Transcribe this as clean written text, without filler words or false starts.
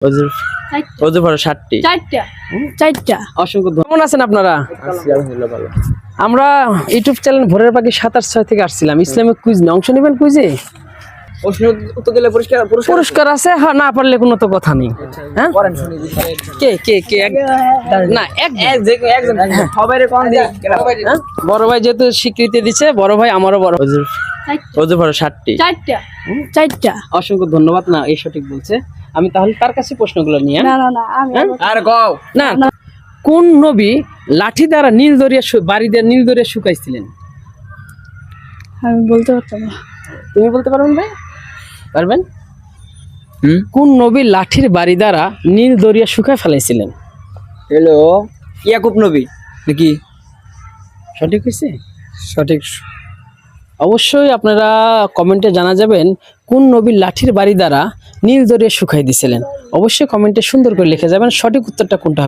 অজু অজু ফরজ 60টি। চারটা। অসংখ্য কেমন আছেন আপনারা? আমরা ইউটিউব চ্যানেল ভোরের পাখি 27/6 থেকে আসছিলাম ইসলামিক কুইজ নিয়ে। অংশ নেবেন কুইজে? উত্তর দিলে পুরস্কার আছে, হ্যাঁ, না পারলে কোনো তো কথা নেই। হ্যাঁ, কে কে কে না হ্যাঁ? বড় ভাই যেহেতু স্বীকৃতি দিচ্ছে, বড় ভাই আমারও বড়। অজু ফরজ 60টি। চারটা। অসংখ্য ধন্যবাদ। না, এই সঠিক বলছে। আমি তাহলে তার কাছে প্রশ্নগুলো নিয়ে না আমি আর কও না, কোন নবী লাঠি দ্বারা নীল দরিয়া বাড়ি দিয়ে নীল দরিয়া শুকাইছিলেন? আমি বলতে পারতাম না। তুমি বলতে পারবেন ভাই? পারবেন? কোন নবী লাঠির বাড়ি দ্বারা নীল দরিয়া শুকায় ফেলাইছিলেন? হ্যালো ইয়াকুব নবী নাকি? সঠিক হয়েছে? সঠিক। অবশ্যই আপনারা কমেন্টে জানা যাবেন কোন নবী লাঠির বাড়ি দ্বারা নীল দরিয়া শুকাই দিয়েছিলেন। অবশ্যই কমেন্টে সুন্দর করে লিখে যাবেন সঠিক উত্তরটা কোনটা।